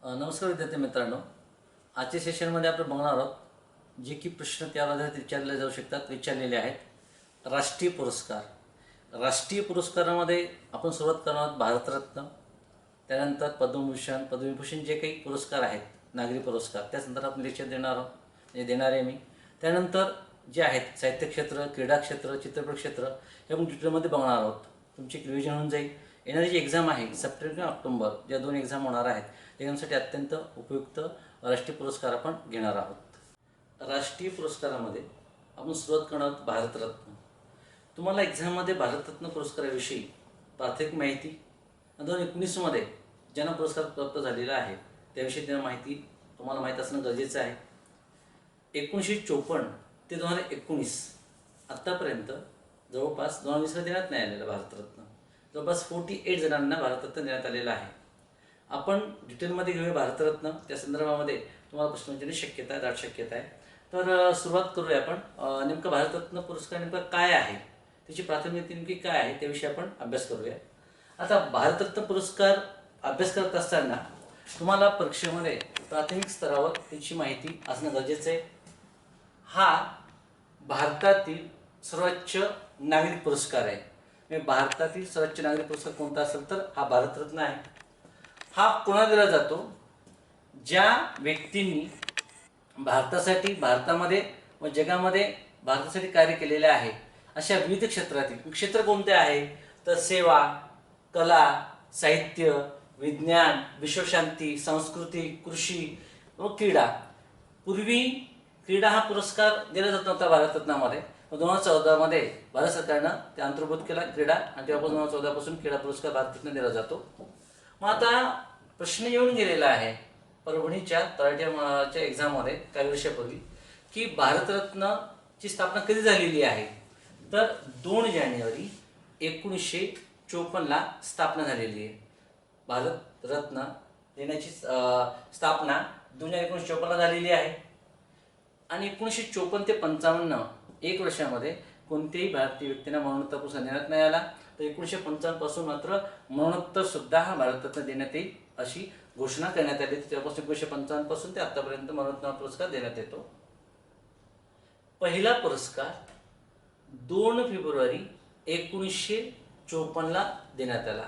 नमस्कार विद्यार्थी मित्रांनो, आजच्या सेशनमध्ये आपण बघणार आहोत जे की प्रश्न त्या आधारित विचारले जाऊ शकतात, विचारलेले आहेत. राष्ट्रीय पुरस्कार. राष्ट्रीय पुरस्कारामध्ये आपण सुरुवात करणार आहोत भारतरत्न, त्यानंतर पद्मभूषण, पद्मविभूषण जे काही पुरस्कार आहेत, नागरी पुरस्कार, त्या संदर्भात आपण लेक्चर देणार आहोत, म्हणजे देणार आहे मी. त्यानंतर जे आहेत साहित्य क्षेत्र, क्रीडा क्षेत्र, चित्रपट क्षेत्र हे आपण डिटेलमध्ये बघणार आहोत. तुमची रिव्हिजन होऊन जाईल. येणारी जी एक्झाम आहे सप्टेंबर किंवा ऑक्टोबर, ज्या दोन एक्झाम होणार आहेत त्यासाठी अत्यंत उपयुक्त राष्ट्रीय पुरस्कार आपण घेणार आहोत. राष्ट्रीय पुरस्कारामध्ये आपण सुरुवात करणार आहोत भारतरत्न. तुम्हाला एक्झाममध्ये भारतरत्न पुरस्काराविषयी प्राथमिक माहिती, 2019मध्ये ज्यांना पुरस्कार प्राप्त झालेला आहे त्याविषयी त्यांना माहिती तुम्हाला माहीत असणं गरजेचं आहे. 1954 ते 2019 आत्तापर्यंत जवळपास 2020ला देण्यात नाही आलेलं भारतरत्न. जवळपास 48 जणांना भारतरत्न देण्यात आलेला आहे. आपण डिटेलमध्ये घेऊया भारतरत्न. त्या संदर्भामध्ये तुम्हाला प्रश्न विचारण्याची शक्यता आहे, दाट शक्यता आहे. तर सुरुवात करूया आपण. नेमकं भारतरत्न पुरस्कार नेमका काय आहे, त्याची प्राथमिकता नेमकी काय आहे त्याविषयी आपण अभ्यास करूया. आता भारतरत्न पुरस्कार अभ्यास करत असताना तुम्हाला परीक्षेमध्ये प्राथमिक स्तरावर त्याची माहिती असणं गरजेचं आहे. हा भारतातील सर्वोच्च नागरिक पुरस्कार आहे. म्हणजे भारतातील सर्वोच्च नागरिक पुरस्कार कोणता असेल तर हा भारतरत्न आहे. हा कोणाला दिला जातो? ज्या व्यक्तींनी भारतासाठी, भारतामध्ये व जगामध्ये भारतासाठी कार्य केलेले आहे अशा विविध क्षेत्रातील. क्षेत्र कोणते आहे तर सेवा, कला, साहित्य, विज्ञान, विश्वशांती, संस्कृती, कृषी व क्रीडा. पूर्वी क्रीडा हा पुरस्कार दिला जात नव्हता भारतरत्नामध्ये. 2014मध्ये भारत सरकारनं ते अंतर्भूत केला क्रीडा, आणि तेव्हापासून 2014 पासून क्रीडा पुरस्कार भारतरत्न दिला जातो. मग आता प्रश्न येऊन गेलेला आहे परभणीच्या तलाठ्याच्या एक्झाममध्ये काही वर्षापूर्वी की भारतरत्नची स्थापना कधी झालेली आहे तर 2 जानेवारी 1954ला स्थापना झालेली आहे. भारतरत्न देण्याची स्थापना 2 जानेवारी 1954ला झालेली आहे. आणि 1954 ते 55 एक वर्षामध्ये कोणत्याही भारतीय व्यक्तींना मरणोत्तर पुरस्कार देण्यात नाही आला. तर 1955 पासून मात्र मरणोत्तर सुद्धा हा भारतरत्न देण्यात येईल अशी घोषणा करण्यात आली. त्यापासून 1955 पासून ते आतापर्यंत मरणोत्तर पुरस्कार देण्यात येतो. पहिला पुरस्कार 2 फेब्रुवारी 1954ला देण्यात आला.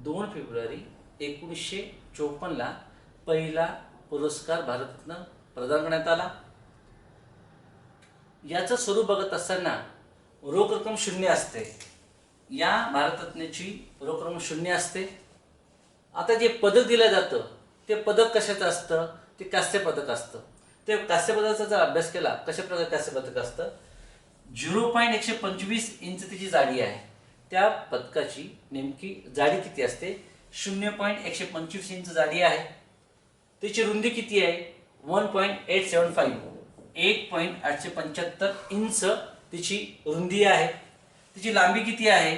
2 फेब्रुवारी 1954ला पहिला पुरस्कार भारतरत्न प्रदान करण्यात आला. याचं स्वरूप बघत असताना रोख रक्कम 0 असते. या भारतरत्नाची रोख रक्कम 0 असते. आता जे पदक दिलं जातं ते पदक कशाचं असतं? ते कांस्य पदक असतं. ते कांस्य पदकाचा जर अभ्यास केला, कशा प्रकारे कांस्य पदक असतं, 0.125 इंच त्याची जाडी आहे. त्या पदकाची नेमकी जाडी किती असते? 0.125 इंच जाडी आहे. त्याची रुंदी किती आहे? 1.875 1.875 इंच तिची रुंदी आहे. तिची लांबी किती आहे?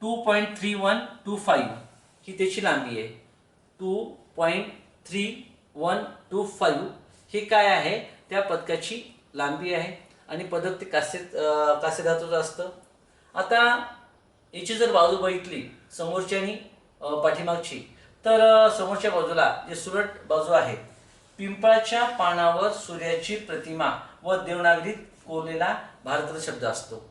2.3125 ही त्याची लांबी आहे. 2.3125 ही काय आहे? त्या पदकाची लांबी आहे. आणि पदक ते कांस्य धातूचं असतं. आता याची जर बाजू बघितली समोरची आणि पाठीमागची, तर समोरच्या बाजूला जे सुरट बाजू आहे, पिंपळाच्या पानावर सूर्याची प्रतिमा व देवनागरीत कोरलेला भारतरत्न शब्द असतो.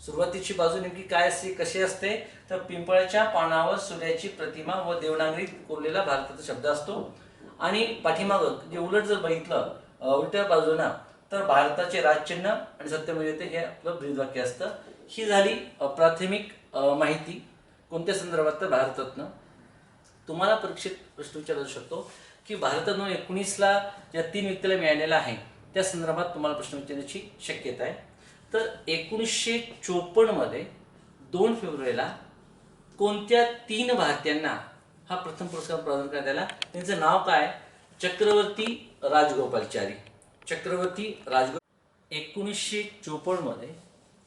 सुरुवातीची बाजू नेमकी काय असते, कशी असते तर पिंपळाच्या पानावर सूर्याची प्रतिमा व देवनागरीत कोरलेला भारतरत्न शब्द असतो. आणि पाठीमागं जे उलट जर बघितलं उलट्या बाजूनं तर भारताचे राजचिन्ह आणि सत्यमेव हे आपलं ब्रीदवाक्य असतं. ही झाली प्राथमिक माहिती कोणत्या संदर्भात तर भारतरत्न. तुम्हाला परीक्षेत प्रश्न विचारला जाऊ शकतो की भारतरत्न 19ला ज्या 3 व्यक्तीला मिळालेला आहे त्या संदर्भात तुम्हाला प्रश्न विचारण्याची शक्यता आहे. तर 1954मध्ये 2 फेब्रुवारीला कोणत्या 3 भारतीयांना हा प्रथम पुरस्कार प्रदान करण्यात आला? त्यांचं नाव काय? चक्रवर्ती राजगोपालाचारी. चक्रवर्ती राजगोपाल. 1954मध्ये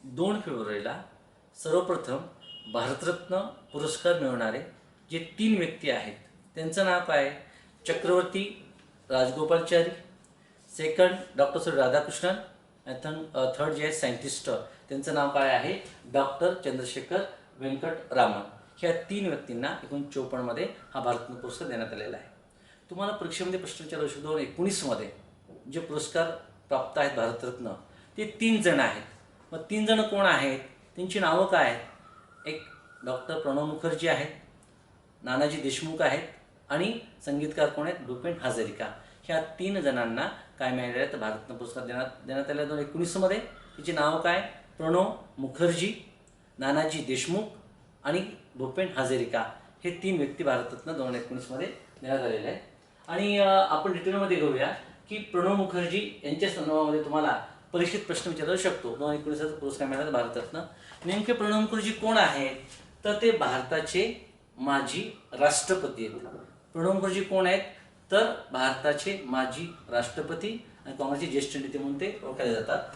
2 फेब्रुवारीला सर्वप्रथम भारतरत्न पुरस्कार मिळवणारे जे 3 व्यक्ती आहेत त्यांचं नाव काय? Chakravarti Rajagopalachari, second doctor Shri Radhakrishnan, third जे आहे सायंटिस्ट त्यांचं नाव काय आहे? डॉक्टर चंद्रशेखर वेंकट रामन. ह्या 3 व्यक्तींना 1954मध्ये हा भारतरत्न पुरस्कार देण्यात आलेला आहे. तुम्हाला परीक्षेमध्ये प्रश्न विचारला 2019मध्ये जे पुरस्कार प्राप्त आहेत भारतरत्न ते 3 जण आहेत. मग 3 जण कोण आहेत, त्यांची नावं काय आहेत? एक डॉक्टर प्रणव मुखर्जी आहेत, नानाजी देशमुख आहेत आणि संगीतकार कोण आहेत? भूपेन हजारिका. ह्या 3 जणांना काय मिळालेले आहेत? भारतरत्न पुरस्कार देण्यात आले 2019मध्ये. तिची नावं काय? प्रणव मुखर्जी, नानाजी देशमुख आणि भूपेन हजारिका. हे 3 व्यक्ती भारतरत्न 2019मध्ये देण्यात आलेले आहेत. आणि आपण डिटेलमध्ये घेऊया की प्रणव मुखर्जी यांच्या संदर्भामध्ये तुम्हाला परीक्षेत प्रश्न विचारला शकतो. 2019चा पुरस्कार मिळाला भारतरत्न. नेमके प्रणव मुखर्जी कोण आहेत? तर ते भारताचे माजी राष्ट्रपती आहेत. प्रणव मुखर्जी कोण आहेत? तर भारताचे माजी राष्ट्रपती आणि काँग्रेसचे ज्येष्ठ नेते म्हणून ते ओळखले जातात.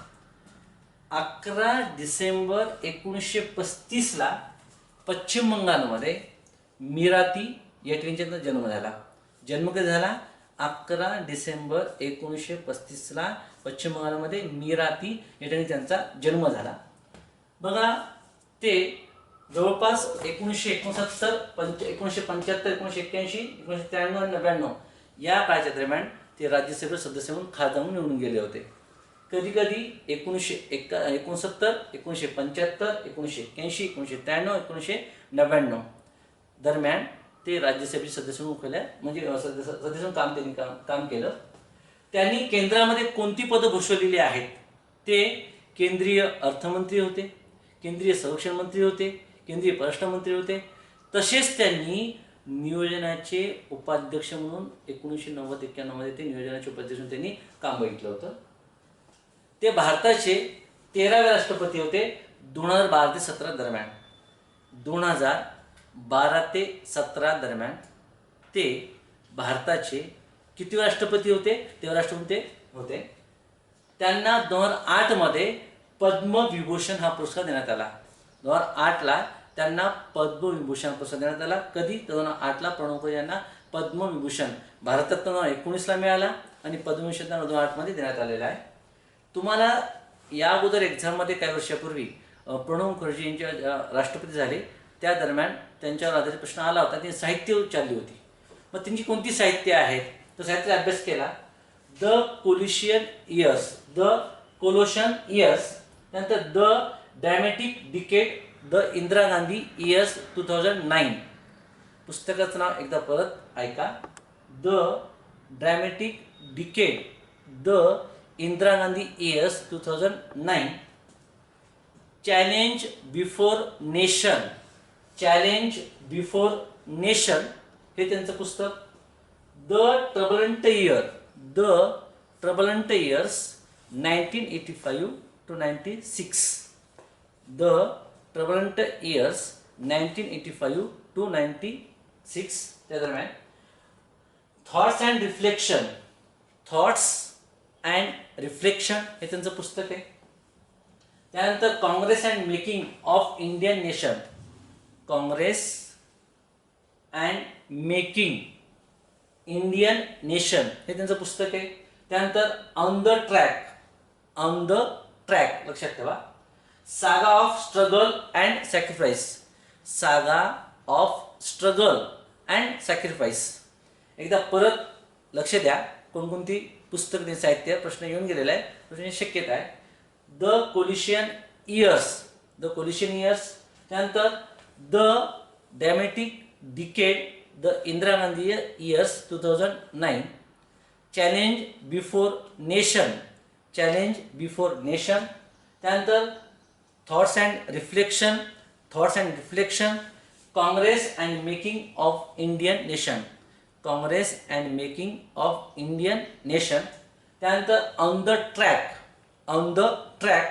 11 डिसेंबर 1935ला पश्चिम बंगालमध्ये मिराती या ठिकाणी त्यांचा जन्म झाला. जन्म कधी झाला? 11 डिसेंबर 1935ला पश्चिम बंगालमध्ये मिराती या ठिकाणी त्यांचा जन्म झाला. बघा, ते जवळपास 1969, 1975, 1981, 1993 आणि 99 या काळाच्या दरम्यान ते राज्यसभेचे सदस्य म्हणून खासदार म्हणून निवडून गेले होते. कधी कधी 1969, 1975, 1981, 1993, 1999 दरम्यान ते राज्यसभेचे सदस्य म्हणून केल्या, म्हणजे सदस्य म्हणून काम केलं. त्यांनी केंद्रामध्ये कोणती पदं भूषवलेली आहेत? ते केंद्रीय अर्थमंत्री होते, केंद्रीय संरक्षण मंत्री होते, केंद्रीय परराष्ट्र मंत्री होते. तसेच त्यांनी नियोजनाचे उपाध्यक्ष म्हणून 1990-91मध्ये ते नियोजनाचे उपाध्यक्ष म्हणून त्यांनी काम बघितलं होतं. ते भारताचे 13वे राष्ट्रपती होते 2012 ते 17 दरम्यान. 2012 ते 17 दरम्यान ते भारताचे किती राष्ट्रपती होते? 13 राष्ट्रपती होते. त्यांना 2008मध्ये पद्मविभूषण हा पुरस्कार देण्यात आला. 2008ला त्यांना पद्मविभूषण पुरस्कार देण्यात आला. कधी? 2008ला प्रणव मुखर्जी यांना पद्मविभूषण भारतरत्न 2019ला मिळाला आणि पद्मविभूषण 2008मध्ये देण्यात आलेला आहे. तुम्हाला या अगोदर एक्झाममध्ये काही वर्षापूर्वी प्रणव मुखर्जी यांच्या राष्ट्रपती झाले त्या दरम्यान त्यांच्यावर आधारित प्रश्न आला होता. ती साहित्य विचारली होती. मग त्यांची कोणती साहित्य आहेत? तर साहित्याचा अभ्यास केला. The coalition years, the coalition years, त्यानंतर the dramatic decade, the Indira Gandhi years 2009. पुस्तकाचं नाव एकदा परत ऐका. The dramatic decade, the Indira Gandhi years 2009. Challenge before nation, challenge before nation हे त्यांचं पुस्तक. The turbulent year, the turbulent years 1985 to 96, the turbulent years 1985 to 96 त्या दरम्यान. Thoughts and reflection, thoughts and reflection हे त्यांचं पुस्तक आहे. त्यानंतर Congress and making of Indian nation, Congress and making Indian nation हे त्यांचं पुस्तक आहे. त्यानंतर on the track, on the track लक्षात ठेवा. सागा of struggle and sacrifice, saga of struggle and sacrifice. एकदा परत लक्ष द्या कोणकोणती पुस्तक साहित्य प्रश्न येऊन गेलेला आहे, प्रश्नाची शक्यता आहे. The coalition years, the coalition years. त्यानंतर the dramatic decade, the Indira Gandhi years 2009. Challenge before nation, challenge before nation. त्यानंतर thoughts and reflection, thoughts and reflection. Congress and making of Indian nation, Congress and making of Indian nation. त्यानंतर on the track, on the track.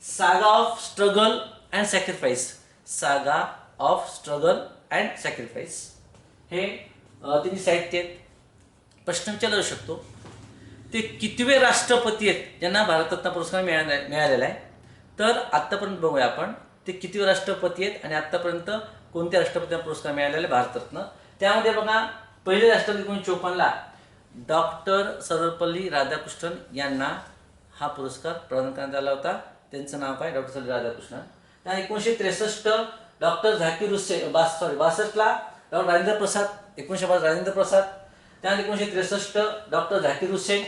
Saga of struggle and sacrifice, saga of struggle and sacrifice. हे त्यांची साहित्य आहेत. प्रश्न विचारला जाऊ शकतो ते कितवे राष्ट्रपती आहेत ज्यांना भारतरत्न पुरस्कार मिळालेला आहे? तर आत्तापर्यंत बघूया आपण ते कितवे राष्ट्रपती आहेत आणि आत्तापर्यंत कोणत्या राष्ट्रपतींना पुरस्कार मिळालेला भारतरत्न. त्यामध्ये बघा, पहिले राष्ट्रपती 1954ला डॉक्टर सर्वपल्ली राधाकृष्णन यांना हा पुरस्कार प्रदान करण्यात आला होता. त्यांचं नाव काय? डॉक्टर सर्वपल्ली राधाकृष्णन. त्या 1963 डॉक्टर झाकीर हुसेन, 62ला डॉक्टर राजेंद्र प्रसाद, 1962 राजेंद्र प्रसाद. त्यानंतर 1963 डॉक्टर झाकीर हुसेन,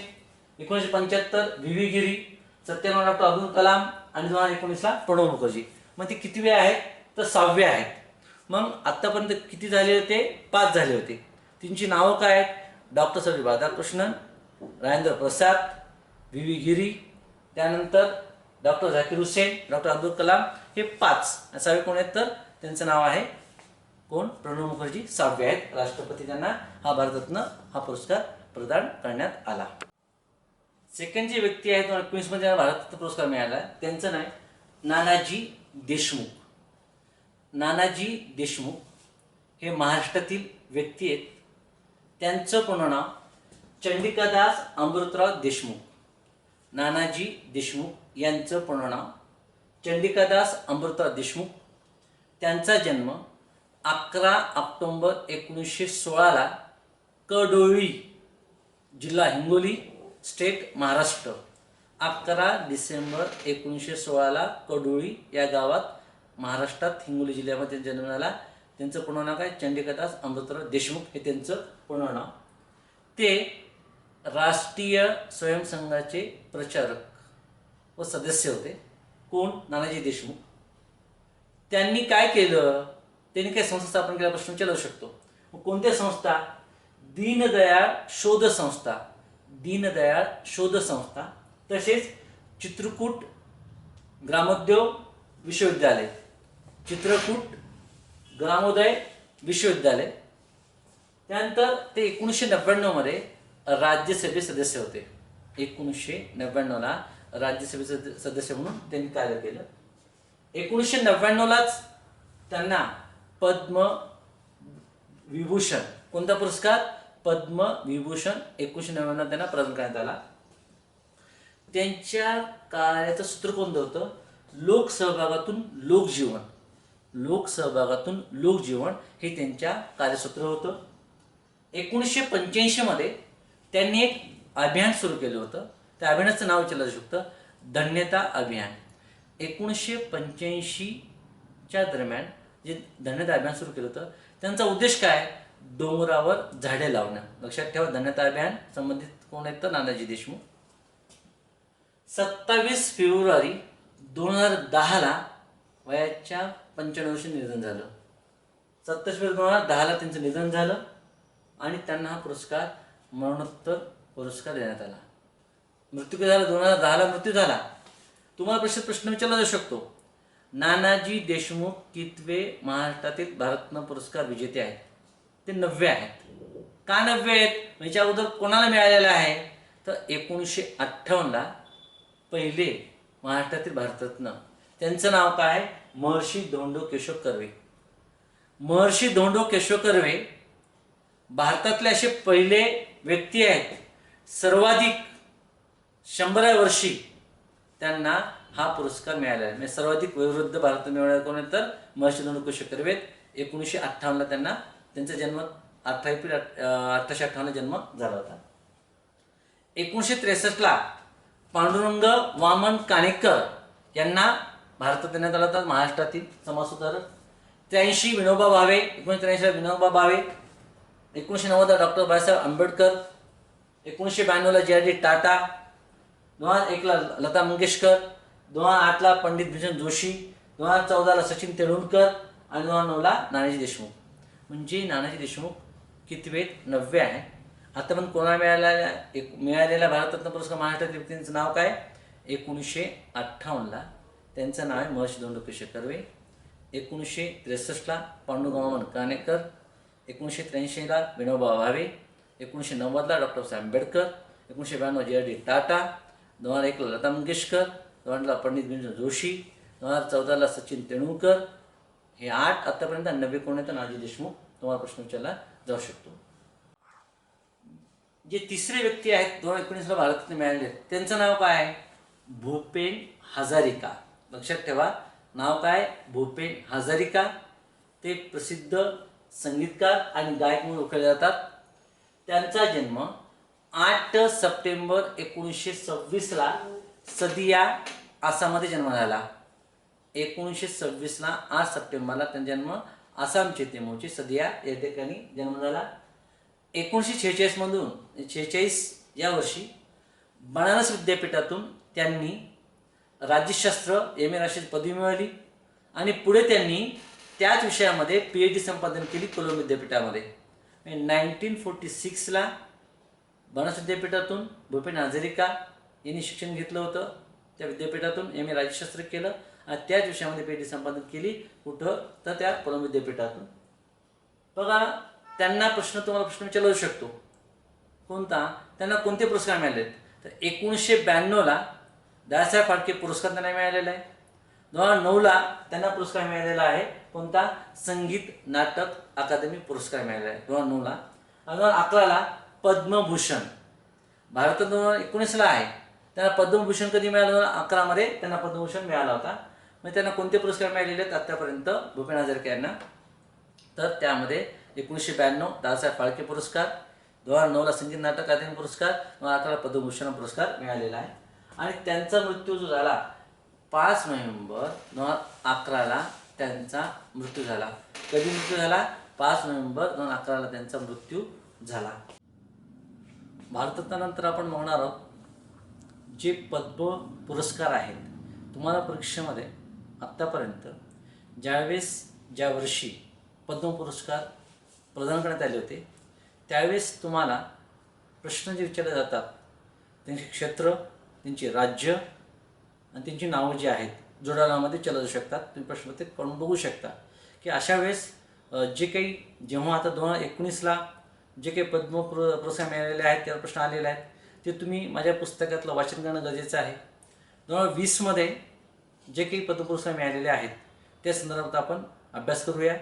1975 व्ही गिरी, 97 डॉक्टर अब्दुल कलाम आणि 2019ला प्रणव मुखर्जी. मग ते कितवे आहेत तर 6वे आहेत. मग आत्तापर्यंत किती झाले होते? 5 झाले होते. त्यांची नावं काय आहेत? डॉक्टर सर्वपल्ली राधाकृष्णन, राजेंद्र प्रसाद, व्ही गिरी, त्यानंतर डॉक्टर झाकीर हुसेन, डॉक्टर अब्दुल कलाम, हे 5. 6वे कोण आहेत तर त्यांचं नाव आहे कोण? प्रणव मुखर्जी 6वे आहेत. राष्ट्रपती त्यांना हा भारतरत्न हा पुरस्कार प्रदान करण्यात आला. सेकंड जी व्यक्ती आहे 2019 मध्ये भारतरत्न पुरस्कार मिळाला, त्यांचं नाव नानाजी देशमुख. नानाजी देशमुख हे महाराष्ट्रातील व्यक्ती आहेत. त्यांचं पूर्ण नाव चंडिकादास अमृतराव देशमुख. नानाजी देशमुख यांचं पूर्ण नाव चंडिकादास अमृतराव देशमुख. त्यांचा जन्म 11 ऑक्टोबर 1916ला कडोळी, जिल्हा हिंगोली, स्टेट महाराष्ट्र. 11 डिसेंबर 1916ला कडोळी या गावात महाराष्ट्रात हिंगोली जिल्ह्यामध्ये जन्म झाला. त्यांचं पूर्ण नाव काय? चंडिकादास अमृतराव देशमुख हे त्यांचं पूर्ण नाव. ते राष्ट्रीय स्वयंसंघाचे प्रचारक व सदस्य होते. कोण? नानाजी देशमुख. त्यांनी काय केलं? त्यांनी काय संस्था स्थापन केला? प्रश्न विचारू शकतो. कोणत्या संस्था? दीनदयाळ शोध संस्था, दीनदयाळ शोध संस्था, तसेच चित्रकूट ग्रामोद्योग विश्वविद्यालय, चित्रकूट ग्रामोदय विश्वविद्यालय. त्यानंतर ते 1999 मध्ये राज्यसभे सदस्य होते. 1999ला राज्यसभेचे सदस्य म्हणून त्यांनी कार्य केलं. 1999लाच त्यांना पद्मविभूषण, कोणता पुरस्कार? पद्मविभूषण 1999 त्यांना प्रदान करण्यात आला. त्यांच्या कार्याचं सूत्र कोणतं होतं? लोकसहभागातून लोकजीवन, लोकसहभागातून लोकजीवन हे त्यांच्या कार्यसूत्र होतं. 1985 मध्ये त्यांनी एक अभियान सुरू केलं होतं. त्या अभियानाचं नाव विचारलं जाऊ शकतं, धन्यता अभियान. 1985च्या दरम्यान जे धन्यता अभियान सुरू केलं होतं, त्यांचा उद्देश काय? डोंगरावर झाडे लावणं. लक्षात ठेवा, धन्यता अभियान संबंधित कोण आहेत तर नानाजी देशमुख. 27 फेब्रुवारी 2010ला वयाच्या 95 वर्षी निधन झालं. 27 फेब्रुवारी 2010ला त्यांचं निधन झालं आणि त्यांना हा पुरस्कार मरणोत्तर पुरस्कार देण्यात आला. मृत्यू कधी झाला? 2010ला मृत्यू झाला. तुम्हाला प्रश्न विचारला जाऊ शकतो, नानाजी देशमुख कितवे महाराष्ट्रातील भारतरत्न पुरस्कार विजेते आहेत? ते 9वे आहेत. का 9वे आहेत? याच्या अगोदर कोणाला मिळालेला आहे तर 1958ला पहिले महाराष्ट्रातील भारतरत्न. त्यांचं नाव काय? महर्षी धोंडो केशव कर्वे. महर्षी धोंडो केशव कर्वे भारतातले असे पहिले व्यक्ती आहेत, सर्वाधिक 100व्या वर्षी त्यांना हा पुरस्कार मिळाला आहे. म्हणजे सर्वाधिक वयोवृद्ध भारतात मिळवणारे कोण आहेत तर महर्षी धोंडो केशव कर्वे. 1958ला त्यांना, त्यांचा जन्म 18 एप्रिल 1858ला जन्म झाला होता. 1963ला पांडुरंग वामन काणेकर यांना भारतात देण्यात आला होता, महाराष्ट्रातील समाजसुधारक. 83 विनोबा भावे, 1983ला विनोबा भावे. 1990ला डॉक्टर बाबासाहेब आंबेडकर. 1992ला जे.डी. टाटा. 2001ला लता मंगेशकर. 2008ला पंडित भीमसेन जोशी. 2014ला सचिन तेंडुलकर आणि 2009ला नानाजी देशमुख. म्हणजे नानाजी देशमुख कितवे? 9वे आहे. आता पण कोणाला मिळालेला भारतरत्न पुरस्कार महाराष्ट्रातील व्यक्तींचं नाव काय? 1958ला त्यांचं नाव आहे महर्षी धोंडो केशव कर्वे. 1963ला पांडुरंग वामन काणेकर. 1983ला विनोबा भावे. 1990ला डॉक्टर बाबासाहेब आंबेडकर. 1992 जे.डी. टाटा. 2001ला लता मंगेशकर. 2002ला पंडित भीमसेन जोशी. 2014ला सचिन तेंडुलकर. हे 8 आतापर्यंत. 9वे कोण आहे तर नानाजी देशमुख. तुम्हाला प्रश्न विचारला जाऊ शकतो. जे तिसरे व्यक्ती आहेत 2019ला भारतरत्न मिळाले, त्यांचं नाव काय आहे? भूपेन हजारिका. लक्षात ठेवा, नाव काय? भूपेन हजारिका. ते प्रसिद्ध संगीतकार आणि गायक म्हणून ओळखले जातात. त्यांचा जन्म 8 सप्टेंबर 1926ला सदिया आसाममध्ये जन्म झाला. 1926ला 8 सप्टेंबरला त्यांचा जन्म आसामचे ते मूळचे सदिया या ठिकाणी जन्म झाला. 1946मधून 46 या वर्षी बनारस विद्यापीठातून त्यांनी राज्यशास्त्र MA राष्ट्रीय पदवी मिळवली आणि पुढे त्यांनी त्याच विषयामध्ये PhD संपादन केली कोलंबो विद्यापीठामध्ये. 1946ला बनारस विद्यापीठातून भूपेन हजारिका यांनी शिक्षण घेतलं होतं. त्या विद्यापीठातून MA राज्यशास्त्र केलं आणि त्याच विषयामध्ये PhD संपादन केली. कुठं तर त्या कोलंबो विद्यापीठातून. बघा, त्यांना तुम्हाला प्रश्न विचारला जाऊ शकतो, कोणता? त्यांना कोणते पुरस्कार मिळाले? तर 1992ला दादासाहेब फाळके पुरस्कार त्यांना मिळालेला आहे. 2009ला त्यांना पुरस्कार मिळालेला आहे, कोणता? संगीत नाटक अकादमी पुरस्कार मिळालेला आहे 2009ला. 2011ला पद्मभूषण. भारतात 2019ला आहे. त्यांना पद्मभूषण कधी मिळालं? 2011मध्ये त्यांना पद्मभूषण मिळाला होता. मग त्यांना कोणते पुरस्कार मिळालेले आहेत आत्तापर्यंत भूपेन हजारिका यांना? तर त्यामध्ये 1992 दादासाहेब फाळके पुरस्कार, 2009ला संगीत नाटक अकादमी पुरस्कार, 2011ला पद्मभूषण पुरस्कार मिळालेला आहे. आणि त्यांचा मृत्यू जो झाला 5 नोव्हेंबर 2011ला त्यांचा मृत्यू झाला. कधी मृत्यू झाला? 5 नोव्हेंबर 2011ला त्यांचा मृत्यू झाला. भारतरत्नानंतर आपण बघणार आहोत जे पद्म पुरस्कार आहेत. तुम्हाला परीक्षेमध्ये आत्तापर्यंत ज्या वर्षी पद्म पुरस्कार प्रदान करण्यात आले होते त्यावेळेस तुम्हाला प्रश्न जे विचारले जातात त्यांचे क्षेत्र, त्यांचे राज्य आणि त्यांची नावं जी आहेत जोडानामध्ये विचारले जाऊ शकतात. तुम्ही प्रश्न ते करून बघू शकता की अशा वेळेस जे काही जेव्हा आता 2019ला जे काही पद्म पुरस्कार मिळालेले आहेत त्यावर प्रश्न आलेले आहेत ते तुम्ही माझ्या पुस्तकातलं वाचन करणं गरजेचं आहे. 2020मध्ये जे काही पद्म पुरस्कार मिळालेले आहेत त्या संदर्भात आपण अभ्यास करूया.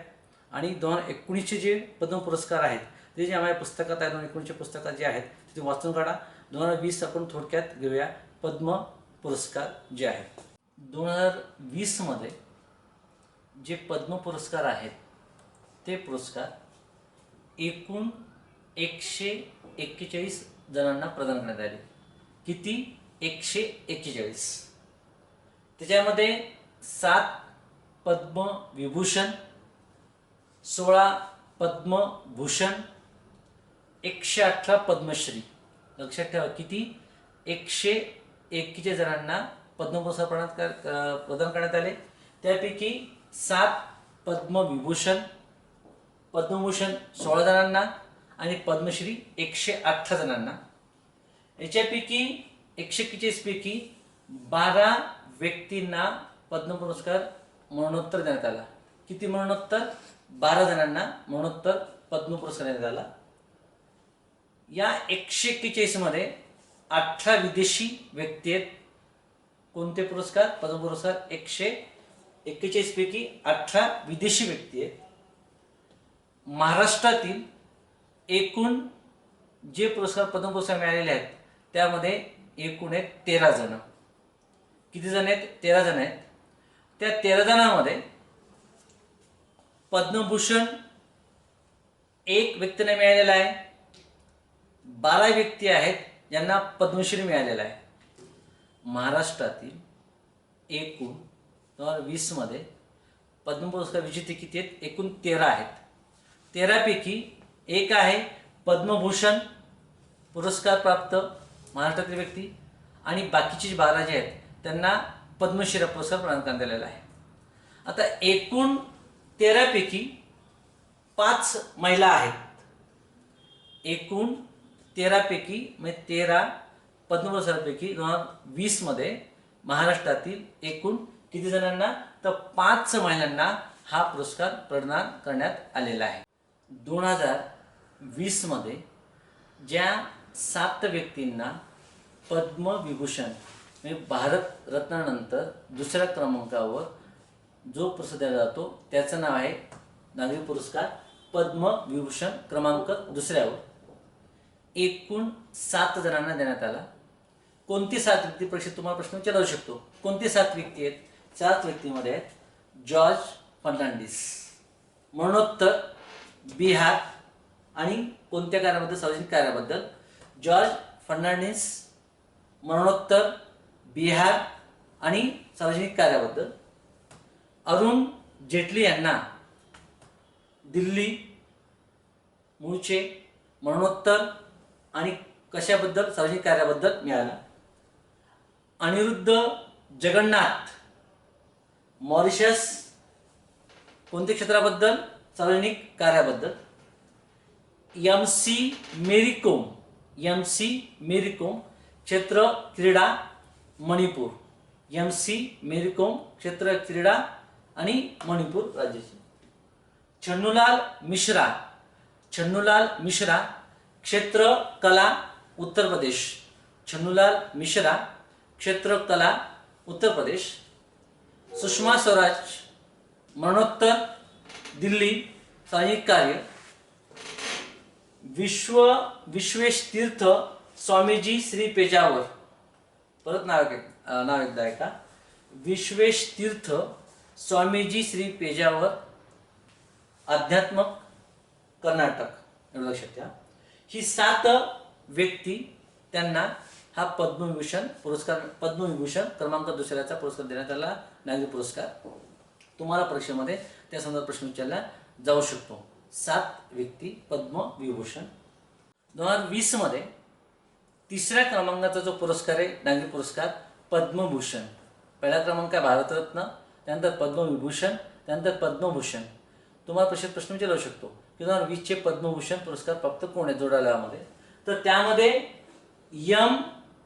आणि 2019चे जे पद्म पुरस्कार आहेत ते जे माझ्या पुस्तकात आहे 2019चे पुस्तकात जे आहेत ते वाचून काढा. 2020 आपण थोडक्यात घेऊया पद्म पुरस्कार जे आहेत. 2020मध्ये जे पद्म पुरस्कार आहेत ते पुरस्कार एकूण 141 जणांना प्रदान करण्यात आले. किती? 141. त्याच्यामध्ये 7 पद्मविभूषण, 16 पद्मभूषण, 118 पद्मश्री. लक्षात ठेवा किती? 141 जणांना पद्म पुरस्कार प्रदान करण्यात आले. त्यापैकी 7 पद्मविभूषण, पद्मभूषण 16 जणांना आणि पद्मश्री 118 जणांना. याच्यापैकी 141 पैकी 12 व्यक्तींना पद्म पुरस्कार मरणोत्तर देण्यात आला. किती मरणोत्तर? 12 जणांना मरणोत्तर पद्म पुरस्कार देण्यात आला. या 141 मध्ये 18 विदेशी व्यक्ती आहेत. कोणते पुरस्कार? पद्म पुरस्कार 141 पैकी 18 विदेशी व्यक्ती आहेत. महाराष्ट्रातील एकूण जे पुरस्कार पद्म पुरस्कार मिळालेले आहेत त्यामध्ये एकूण आहेत 13 जण. किती जण आहेत? 13 जण आहेत. त्या 13 जणांमध्ये पद्मभूषण 1 व्यक्तीने मिळालेला आहे. 12 व्यक्ती आहेत ज्यांना पद्मश्री मिळालेला आहे. महाराष्ट्रातील एकूण 2020मध्ये पद्म पुरस्कार विजेते किती आहेत? एकूण 13 आहेत. 13 पैकी एक आहे पद्मभूषण पुरस्कार प्राप्त महाराष्ट्रातील व्यक्ती आणि बाकीचे 12 जे आहेत त्यांना पद्मश्री पुरस्कार प्रदान करण्यात आलेला आहे. आता एकूण 13 पैकी 5 महिला आहेत. एकूण 13 पैकी म्हणजे 13 पद्म पुरस्कारापैकी 2020मध्ये महाराष्ट्रातील एकूण किती जणांना? तर 5 महिलांना हा पुरस्कार प्रदान करण्यात आलेला आहे. 2020मध्ये ज्या 7 व्यक्तींना पद्मविभूषण म्हणजे भारत रत्नानंतर दुसऱ्या क्रमांकावर जो पुरस्कार दिला जातो त्याचं नाव आहे नागरी पुरस्कार पद्मविभूषण क्रमांक 2वर. एकूण 7 जणांना देण्यात आला. कोणती 7 व्यक्ती? परीक्षेत तुम्हाला प्रश्न विचारला जाऊ शकतो. कोणती 7 व्यक्ती आहेत? 7 व्यक्तीमध्ये आहेत जॉर्ज फर्नांडिस मरणोत्तर बिहार आणि कोणत्या कार्याबद्दल? सार्वजनिक कार्याबद्दल. जॉर्ज फर्नांडिस मरणोत्तर बिहार आणि सार्वजनिक कार्याबद्दल. अरुण जेटली यांना दिल्ली मूळचे मरणोत्तर आणि कशाबद्दल, सार्वजनिक कार्याबद्दल मिळाला. अनिरुद्ध जगन्नाथ मॉरिशस कोणत्या क्षेत्राबद्दल, सार्वजनिक कार्याबद्दल. MC मेरी कोम क्षेत्र क्रीडा मणिपूर. MC मेरी कोम क्षेत्र क्रीडा आणि मणिपूर राज्याची. छन्नूलाल मिश्रा क्षेत्र कला उत्तर प्रदेश. छन्नूलाल मिश्रा क्षेत्र कला उत्तर प्रदेश. सुषमा स्वराज मरणोत्तर दिल्ली सार्वजनिक कार्य. विश्वेश तीर्थ स्वामीजी श्री पेजावर. परत नाव एकदा ऐका. विश्वेश तीर्थ स्वामीजी श्री पेजावर अध्यात्म कर्नाटक. एवढं लक्षात घ्या. ही 7 व्यक्ती त्यांना हा पद्मविभूषण पुरस्कार, पद्मविभूषण क्रमांक 2चा पुरस्कार देण्यात आला. नागरी पुरस्कार. तुम्हाला परीक्षेमध्ये त्या संदर्भात प्रश्न विचारला जाऊ शकतो. 7 व्यक्ती पद्मविभूषण. 2020 मध्ये 3ऱ्या क्रमांकाचा जो पुरस्कार आहे नागरी पुरस्कार पद्मभूषण. पहिला क्रमांक आहे भारतरत्न, त्यानंतर पद्मविभूषण, त्यानंतर पद्मभूषण. तुम्हाला प्रश्न विचारू शकतो की 2020 चे पद्मभूषण पुरस्कार प्राप्त कोण आहे जोडाल्यामध्ये. तर त्यामध्ये M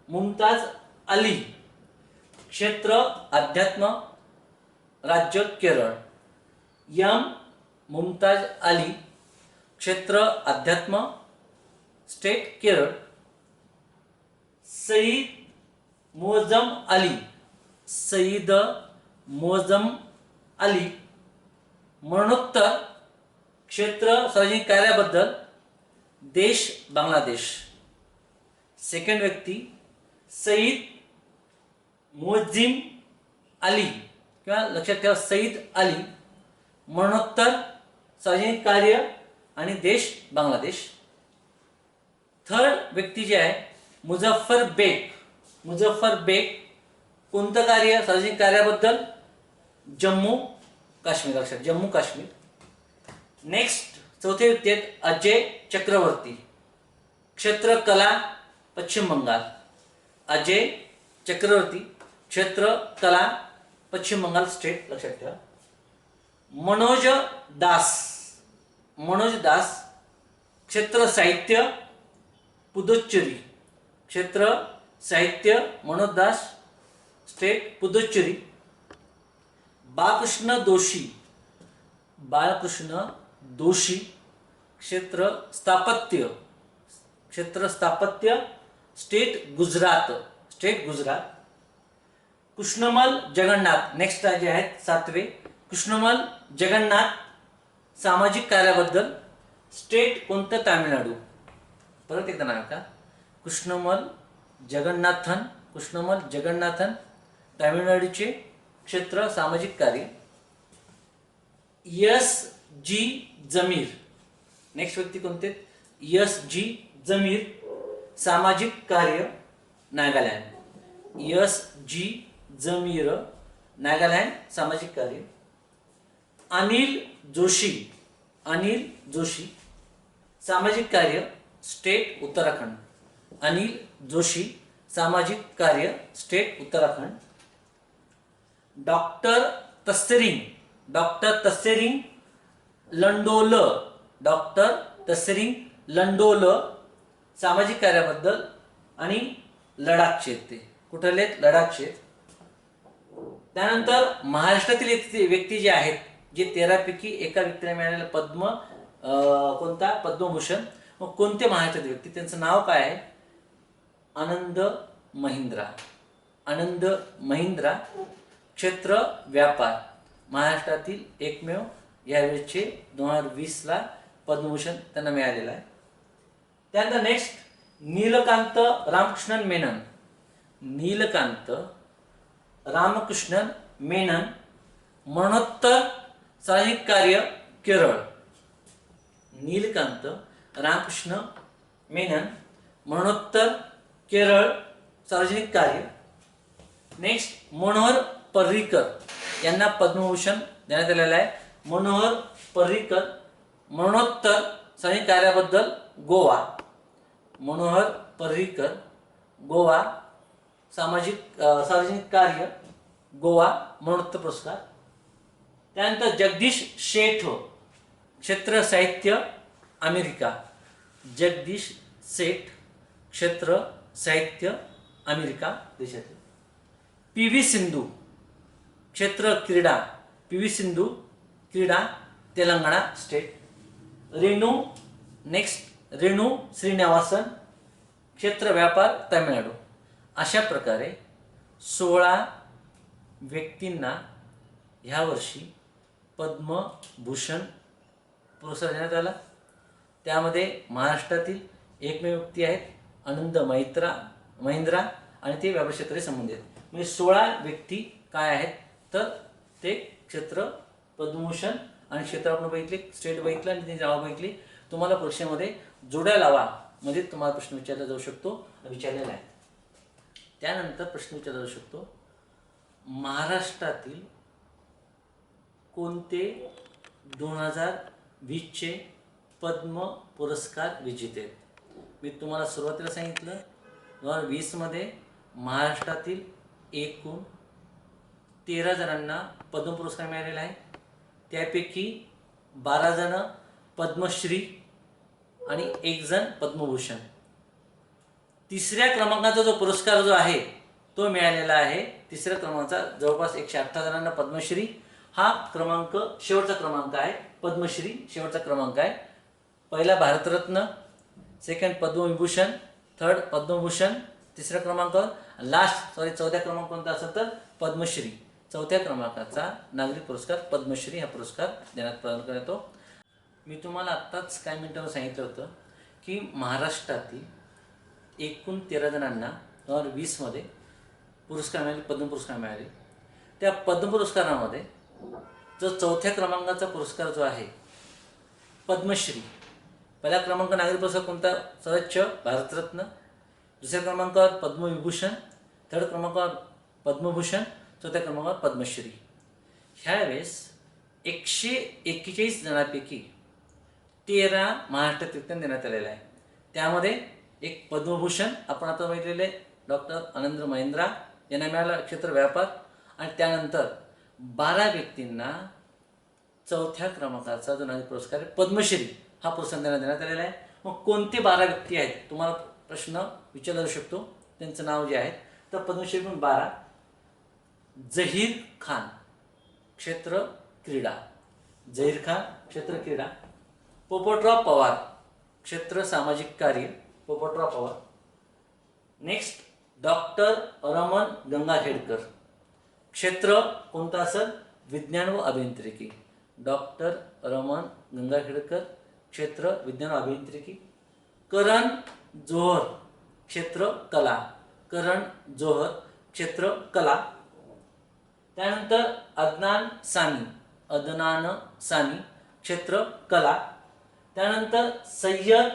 मुमताज अली क्षेत्र अध्यात्म राज्य केरळ. M मुमताज अली क्षेत्र अध्यात्म स्टेट केरळ. सईद मोजम अली मरणोत्तर क्षेत्र सार्वजनिक कार्याबद्दल देश बांगलादेश. सेकंड व्यक्ती सईद मोजिम अली किंवा लक्षात ठेवा सईद अली मरणोत्तर सार्वजनिक कार्य आणि देश बांगलादेश. थर्ड व्यक्ती जे आहे मुझफ्फर बेग कोणतं कार्य, सार्वजनिक कार्याबद्दल जम्मू काश्मीर. लक्षात जम्मू काश्मीर. नेक्स्ट चौथे व्यक्ती आहेत अजय चक्रवर्ती क्षेत्र कला पश्चिम बंगाल. अजय चक्रवर्ती क्षेत्र कला पश्चिम बंगाल स्टेट. लक्षात ठेवा. मनोज दास क्षेत्र साहित्य पुदुच्चेरी. क्षेत्र साहित्य मनोज दास स्टेट पुदुच्चेरी. बाळकृष्ण दोशी क्षेत्र स्थापत्य स्टेट गुजरात. कृष्णमल जगन्नाथ नेक्स्ट जे आहेत 7वे कृष्णमल जगन्नाथ सामाजिक कार्याबद्दल स्टेट कोणतं, तामिळनाडू. परत एकदा नाव का कृष्णमल जगन्नाथन तामिळनाडूचे क्षेत्र सामाजिक कार्य. SG जमीर नेक्स्ट व्यक्ती कोणते, SG जमीर सामाजिक कार्य नागालँड. SG जमीर नागालँड सामाजिक कार्य. अनिल जोशी सामाजिक कार्य स्टेट उत्तराखंड. अनिल जोशी सामाजिक कार्य स्टेट उत्तराखंड. डॉक्टर तस्सेरिंग लंडोल सामाजिक कार्याबद्दल आणि लडाखचे. ते कुठले लडाखचे. त्यानंतर महाराष्ट्रातील व्यक्ती जे आहेत, जे 13 पैकी एका व्यक्तीला मिळालेलं कोणता पद्मभूषण. मग कोणते महाराष्ट्रातील व्यक्ती, त्यांचं नाव काय आहे, आनंद महिंद्रा क्षेत्र व्यापार. महाराष्ट्रातील एकमेव यावेळेचे 2020ला पद्मभूषण त्यांना मिळालेला आहे. त्यानंतर नेक्स्ट नीलकांत रामकृष्णन मेनन मरणोत्तर सामाजिक कार्य केरळ. नीलकांत रामकृष्ण मेनन मरणोत्तर केरळ सार्वजनिक कार्य. नेक्स्ट मनोहर पर्रिकर यांना पद्मभूषण देण्यात आलेला आहे. मनोहर पर्रिकर मरणोत्तर सार्वजनिक कार्याबद्दल गोवा, मनोहर पर्रीकर गोवा, सार्वजनिक कार्य गोवा मरणोत्तर पुरस्कार. त्यानंतर जगदीश शेठ क्षेत्र साहित्य अमेरिका, जगदीश सेठ क्षेत्र साहित्य अमेरिका देशातील. पी व्ही सिंधू क्षेत्र क्रीडा, पी व्ही सिंधू क्रीडा तेलंगणा स्टेट. रेणू श्रीनिवासन क्षेत्र व्यापार तामिळनाडू. अशा प्रकारे 16 व्यक्तींना ह्या वर्षी पद्मभूषण पुरस्कार देण्यात आला. त्यामध्ये महाराष्ट्रातील एकमेव व्यक्ती आहेत आनंद महिंद्रा आणि ते व्यापार क्षेत्राशी संबंधित आहेत. म्हणजे 16 व्यक्ती काय आहेत तर ते क्षेत्र पद्मभूषण आणि क्षेत्र आपण बघितले, स्टेट बघितलं आणि त्यांची नावं बघितली. तुम्हाला परीक्षेमध्ये जोड्या लावा म्हणजे तुम्हाला प्रश्न विचारला जाऊ शकतो, विचारलेला आहे. त्यानंतर प्रश्न विचारला जाऊ शकतो, महाराष्ट्रातील कोणते 2020चे पद्म पुरस्कार विजेते आहेत. मी तुम्हाला सुरुवातीला सांगितलं 2020मध्ये महाराष्ट्रातील एकूण 13 जणांना पद्म पुरस्कार मिळालेला आहे. त्यापैकी 12 जण पद्मश्री आणि 1 जण पद्मभूषण. तिसऱ्या क्रमांकाचा जो पुरस्कार जो आहे तो मिळालेला आहे तिसऱ्या क्रमांकाचा जवळपास 118 जणांना पद्मश्री. हा क्रमांक शेवटचा क्रमांक आहे, पद्मश्री शेवटचा क्रमांक आहे. पहिला भारतरत्न, सेकंड पद्मविभूषण, थर्ड पद्मभूषण तिसऱ्या क्रमांकावर, चौथ्या क्रमांक कोणता असेल तर पद्मश्री. चौथ्या क्रमांकाचा नागरिक पुरस्कार पद्मश्री हा पुरस्कार प्रदान करण्यात येतो. मी तुम्हाला आत्ताच काही मिनिटांवर सांगितलं होतं की महाराष्ट्रातील एकूण 13 जणांना 2020मध्ये पुरस्कार मिळाले, पद्म पुरस्कार मिळाले. त्या पद्म पुरस्कारामध्ये जो चौथ्या क्रमांकाचा पुरस्कार जो आहे पद्मश्री, पहिला क्रमांक नागरिक पुरस्कार कोणता सर्वोच्च भारतरत्न, दुसऱ्या क्रमांकावर पद्मविभूषण, थर्ड क्रमांकावर पद्मभूषण, चौथ्या क्रमांकावर पद्मश्री. ह्यावेळेस 141 जणांपैकी 13 महाराष्ट्रात व्यक्तींना देण्यात आलेला आहे. त्यामध्ये एक पद्मभूषण आपण आता बघितलेले डॉक्टर आनंद महिंद्रा यांना मिळाला क्षेत्र व्यापार. आणि त्यानंतर 12 व्यक्तींना चौथ्या क्रमांकाचा जो नागरिक पुरस्कार आहे पद्मश्री हा पुरस्कार देण्यात आलेला आहे. मग कोणते 12 व्यक्ती आहेत तुम्हाला प्रश्न विचारला जाऊ शकतो. त्यांचं नाव जे आहे तर पद्मश्री म्हणून 12. झहीर खान क्षेत्र क्रीडा, झहीर खान क्षेत्र क्रीडा. पोपटराव पवार क्षेत्र सामाजिक कार्य, पोपटराव पवार. नेक्स्ट डॉक्टर रमण गंगाखेडकर क्षेत्र कोणतं असेल विज्ञान व अभियांत्रिकी, डॉक्टर रमण गंगाखेडकर क्षेत्र विज्ञान व अभियांत्रिकी. करण जोहर क्षेत्र कला, करण जोहर क्षेत्र कला. त्यानंतर अदनान सानी क्षेत्र कला. त्यानंतर सय्यद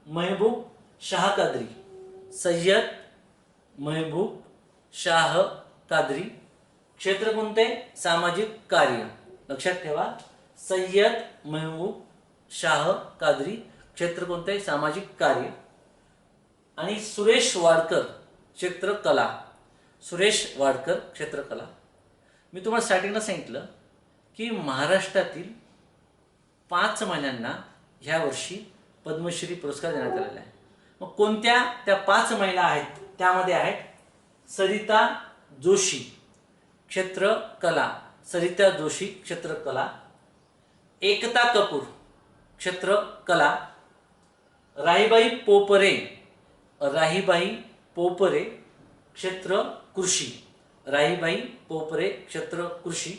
महबूब शाह कादरी, सय्यद महबूब शाह कादरी क्षेत्र कोणते सामाजिक कार्य. लक्षात ठेवा सय्यद महबूब शाह कादरी क्षेत्र कोणते सामाजिक कार्य. आणि सुरेश वाडकर क्षेत्र कला, सुरेश वाडकर क्षेत्र कला. मी तुम्हाला स्टार्टिंगला सांगितलं की महाराष्ट्रातील 5 महिलांना ह्या वर्षी पद्मश्री पुरस्कार देण्यात आलेला आहे. मग कोणत्या त्या 5 महिला आहेत त्यामध्ये आहेत सरिता जोशी क्षेत्र कला, सरिता जोशी क्षेत्र कला. एकता कपूर क्षेत्र कला. राहीबाई पोपरे क्षेत्र कृषी, राहीबाई पोपरे क्षेत्र कृषी.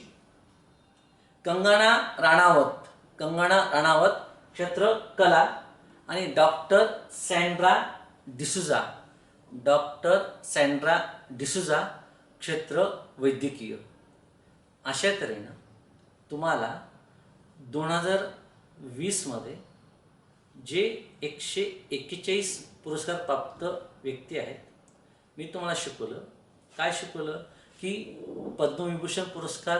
कंगना राणावत क्षेत्र कला. आणि डॉक्टर सँड्रा डिसूजा क्षेत्र वैद्यकीय. अशा तऱ्हेनं तुम्हाला 2020मध्ये जे 141 पुरस्कार प्राप्त व्यक्ती आहेत मी तुम्हाला शिकवलं की पद्मविभूषण पुरस्कार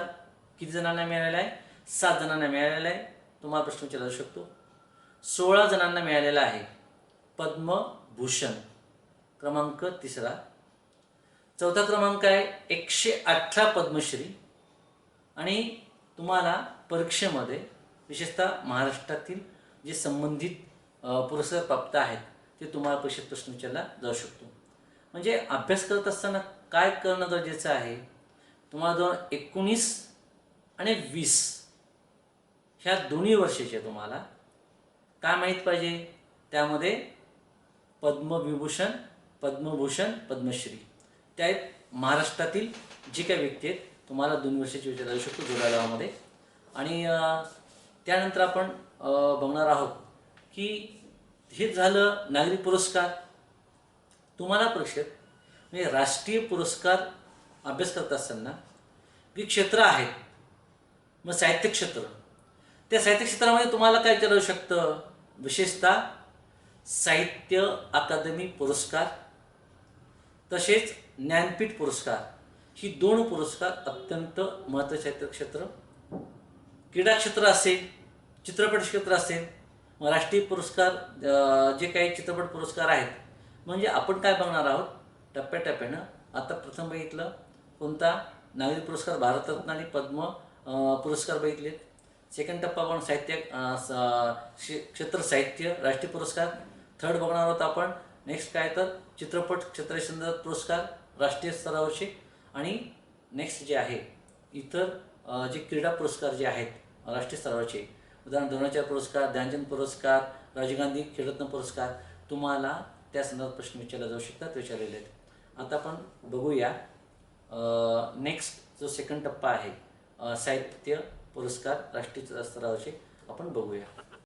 किती जणांना मिळालेला आहे 7 जणांना मिळालेला आहे. तुम्हाला प्रश्न विचारला जाऊ शकतो. 16 जणांना मिळालेला आहे पद्मभूषण क्रमांक 3. चौथा क्रमांक आहे 118 पद्मश्री. आणि तुम्हाला परीक्षेमध्ये विशेषतः महाराष्ट्रातील जे संबंधित पुरस्कार प्राप्त आहेत ते तुम्हाला परीक्षेत प्रश्न विचारला जाऊ शकतो. म्हणजे अभ्यास करत असताना काय करणं गरजेचं आहे, तुम्हाला 2019 आणि 20 ह्या दोन्ही वर्षाचे तुम्हाला काय माहीत पाहिजे, त्यामध्ये पद्मविभूषण, पद्मभूषण, पद्मश्री त्या आहेत महाराष्ट्रातील जी काही व्यक्ती आहेत तुम्हाला 2 वर्षाची विचारला जाऊ शकतो जोडागावामध्ये. आणि त्यानंतर आपण बघणार आहोत की हे झालं नागरिक पुरस्कार. तुम्हाला परीक्षेत म्हणजे राष्ट्रीय पुरस्कार अभ्यास करत असताना जी क्षेत्र आहेत, मग साहित्य क्षेत्र, त्या साहित्य क्षेत्रामध्ये तुम्हाला काय विचारलं जाऊ शकतं, विशेषतः साहित्य अकादमी पुरस्कार तसेच ज्ञानपीठ पुरस्कार ही 2 पुरस्कार अत्यंत महत्त्वाचे आहेत. क्षेत्र क्रीडा क्षेत्र असेल, चित्रपट क्षेत्र असेल, मग राष्ट्रीय पुरस्कार जे काही चित्रपट पुरस्कार आहेत. म्हणजे आपण काय बघणार आहोत टप्प्याटप्प्यानं. आता प्रथम बघितलं कोणता नागरिक पुरस्कार, भारतरत्न आणि पद्म पुरस्कार बघितलेत. सेकंड टप्पा आपण साहित्य क्षेत्र साहित्य राष्ट्रीय पुरस्कार. थर्ड बघणार आहोत आपण नेक्स्ट काय तर चित्रपट क्षेत्रासंदर्भात पुरस्कार राष्ट्रीय स्तरावरचे. आणि नेक्स्ट जे आहे इतर जे क्रीडा पुरस्कार जे आहेत राष्ट्रीय स्तरावरचे, उदाहरण द्रोणाचार्य पुरस्कार, ध्यानचंद पुरस्कार, राजीव गांधी खेलरत्न पुरस्कार, तुम्हाला त्या संदर्भात प्रश्न विचारले जाऊ शकतात, विचारलेले आहेत. आता आपण बघूया नेक्स्ट जो सेकंड टप्पा आहे साहित्य पुरस्कार राष्ट्रीय स्तरावरचे आपण बघूया.